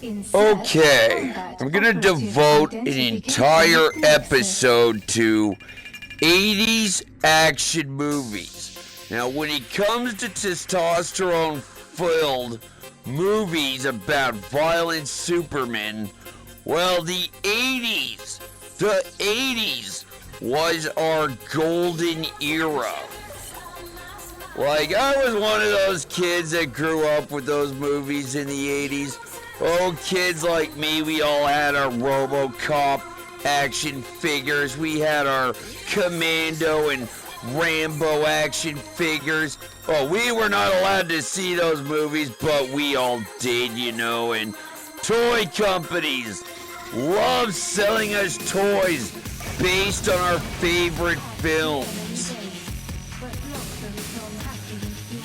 Okay, I'm gonna devote an entire episode to 80's action movies. Now, when it comes to testosterone-filled movies about violent supermen, well, the 80's was our golden era. Like, I was one of those kids that grew up with those movies in the 80's. Oh, kids like me, we all had our RoboCop action figures. We had our Commando and Rambo action figures. Oh, we were not allowed to see those movies, but we all did, you know. And toy companies love selling us toys based on our favorite films.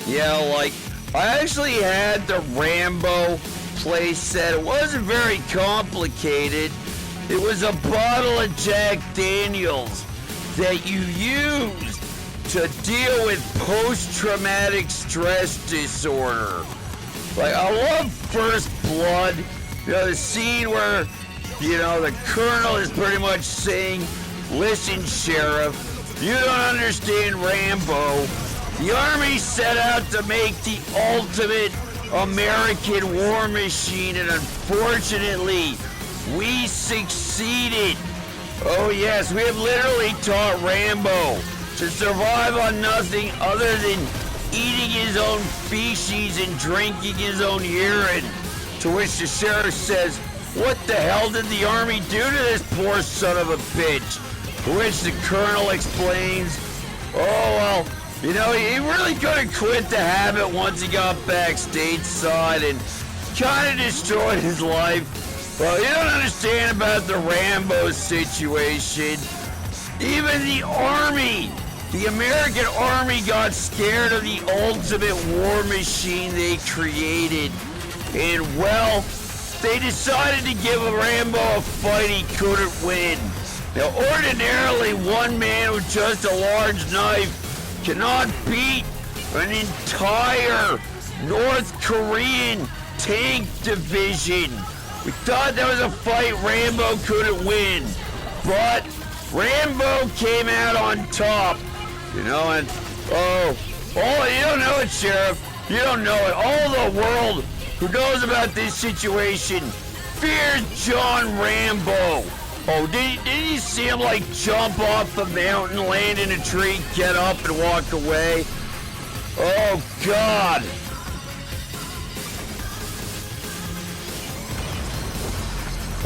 Yeah, like, I actually had the Rambo play set. It wasn't very complicated. It was a bottle of Jack Daniels that you used to deal with post-traumatic stress disorder. Like, I love First Blood. You know, the scene where, you know, the colonel is pretty much saying, "Listen, Sheriff, you don't understand Rambo. The Army set out to make the ultimate American war machine, and unfortunately, we succeeded. Oh yes, we have literally taught Rambo to survive on nothing other than eating his own feces and drinking his own urine." To which the sheriff says, "What the hell did the Army do to this poor son of a bitch?" To which the colonel explains, "Oh well, you know, he really could have quit the habit once he got back stateside and kind of destroyed his life. Well, you don't understand about the Rambo situation. Even the Army, the American Army, got scared of the ultimate war machine they created. And, well, they decided to give Rambo a fight he couldn't win. Now, ordinarily, one man with just a large knife cannot beat an entire North Korean tank division. We thought that was a fight Rambo couldn't win, but Rambo came out on top, you know, and you don't know it, Sheriff. You don't know it. All the world who knows about this situation fears John Rambo. Oh, did you see him, like, jump off the mountain, land in a tree, get up, and walk away? Oh, God.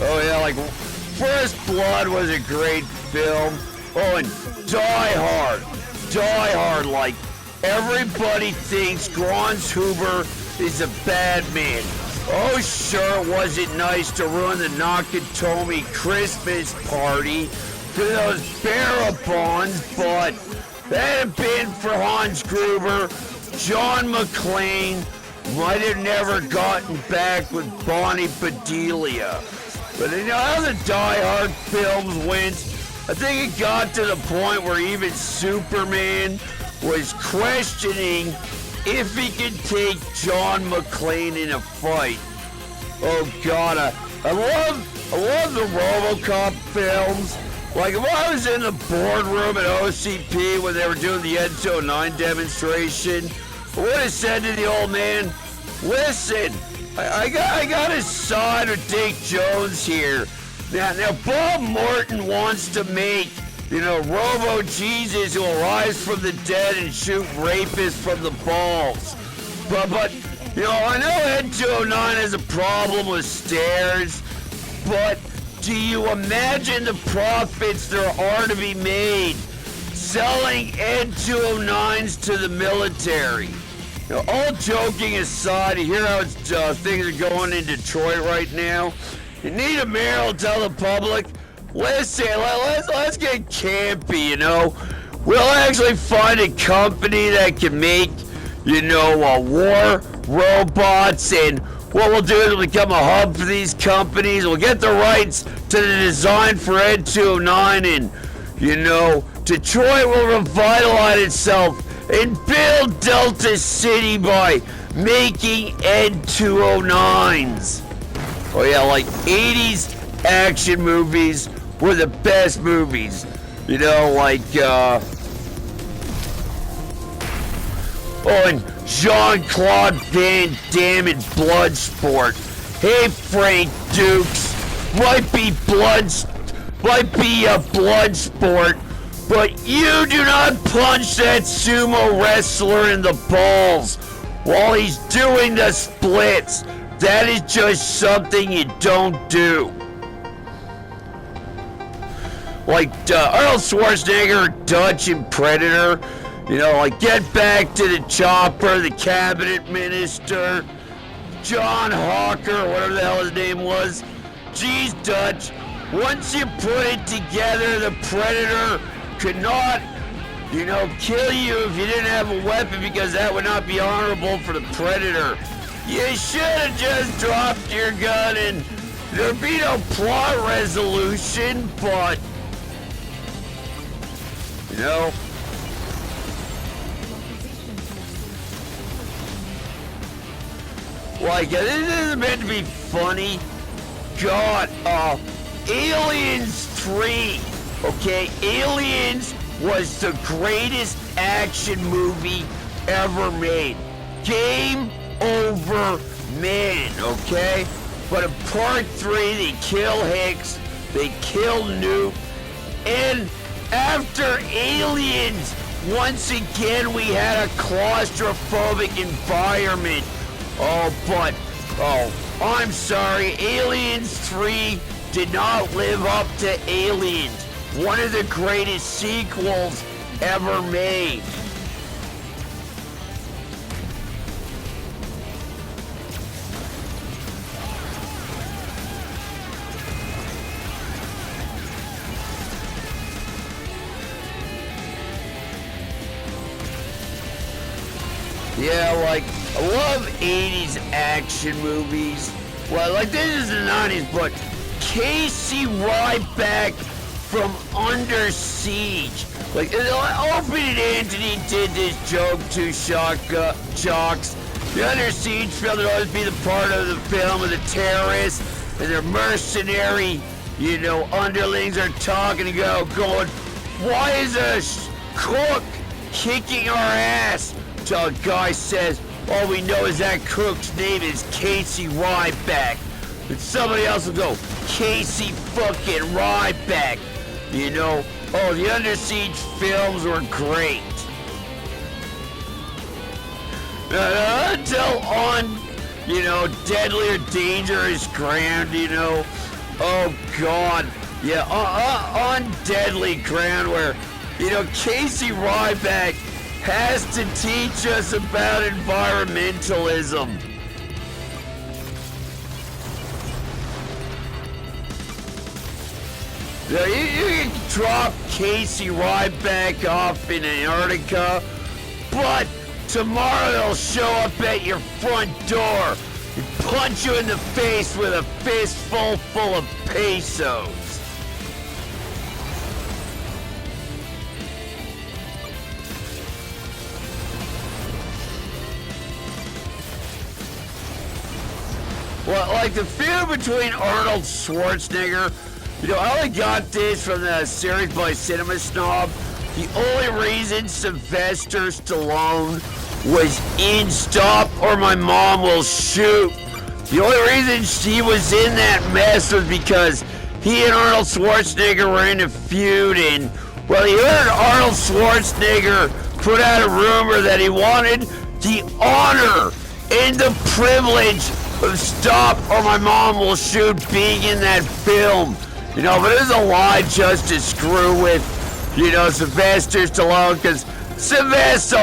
Oh, yeah, like, First Blood was a great film. Oh, and Die Hard, like, everybody thinks Franz Huber is a bad man. Oh, sure, was it nice to ruin the Nakatomi Christmas party for those Barabons, but that had been for Hans Gruber. John McClane might have never gotten back with Bonnie Bedelia. But you know how the Die Hard films went? I think it got to the point where even Superman was questioning if he could take John McClane in a fight. Oh God, I love the RoboCop films. Like, if I was in the boardroom at OCP when they were doing the Ed 09 demonstration, I would have said to the old man, "Listen, I got to side with Dick Jones here. Now Bob Morton wants to make, you know, Robo Jesus who will rise from the dead and shoot rapists from the balls. But you know, I know Ed 209 has a problem with stairs, but do you imagine the profits there are to be made selling Ed 209s to the military?" Now, all joking aside, you hear how things are going in Detroit right now? You need a mayor to tell the public, "Listen, let's get campy, you know. We'll actually find a company that can make, you know, war robots, and what we'll do is we'll become a hub for these companies. We'll get the rights to the design for Ed 209, and, you know, Detroit will revitalize itself and build Delta City by making Ed 209s. Oh yeah, like 80s action movies were the best movies. You know, like, oh, and Jean-Claude Van Damme in Bloodsport. Hey, Frank Dukes, might be Bloodsport, but you do not punch that sumo wrestler in the balls while he's doing the splits. That is just something you don't do. Like Arnold Schwarzenegger, Dutch and Predator, you know, like Get Back to the Chopper, the Cabinet Minister, John Hawker, whatever the hell his name was. Geez, Dutch, once you put it together, the Predator could not, you know, kill you if you didn't have a weapon, because that would not be honorable for the Predator. You should have just dropped your gun and there'd be no plot resolution, but, you know. Like, this is meant to be funny. God, Aliens 3, okay? Aliens was the greatest action movie ever made. Game over, man, okay? But in part 3, they kill Hicks, they kill Nuke, and after Aliens, once again we had a claustrophobic environment. Oh, I'm sorry, Aliens 3 did not live up to Aliens, one of the greatest sequels ever made. Yeah, like, I love 80s action movies. Well, like, this is the 90s, but Casey Ryback from Under Siege. Like, Opie and Anthony did this joke to jocks. The Under Siege film would always be the part of the film of the terrorists and their mercenary, you know, underlings are talking and going, why is a cook kicking our ass? So a guy says, all we know is that cook's name is Casey Ryback. And somebody else will go, Casey fucking Ryback. You know, oh, the Under Siege films were great. Until on, you know, Deadly or Dangerous Ground, you know. Oh, God. Yeah, on Deadly Ground where, you know, Casey Ryback has to teach us about environmentalism. You can drop Casey Ryback off in Antarctica, but tomorrow they'll show up at your front door and punch you in the face with a fistful full of pesos. Well, like the feud between Arnold Schwarzenegger, you know, I only got this from the series by Cinema Snob. The only reason Sylvester Stallone was in Stop or My Mom Will Shoot, the only reason she was in that mess was because he and Arnold Schwarzenegger were in a feud, and, well, he heard Arnold Schwarzenegger put out a rumor that he wanted the honor and the privilege of Stop or My Mom Will Shoot being in that film. You know, but it was a lie just to screw with, you know, Sylvester Stallone, because Sylvester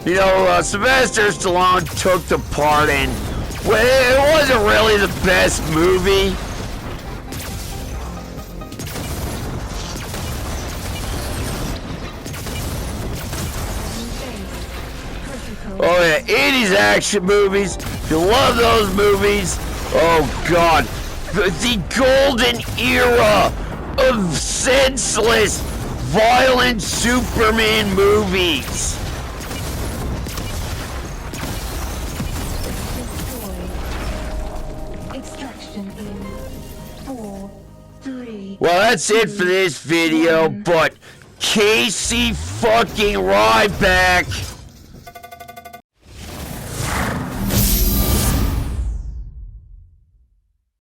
Stallone took the part, and, well, it wasn't really the best movie. Oh yeah, 80s action movies. You love those movies. Oh God, the golden era of senseless, violent Superman movies. ignition in 4, 3. Well, that's it for this video, but Casey fucking Ryback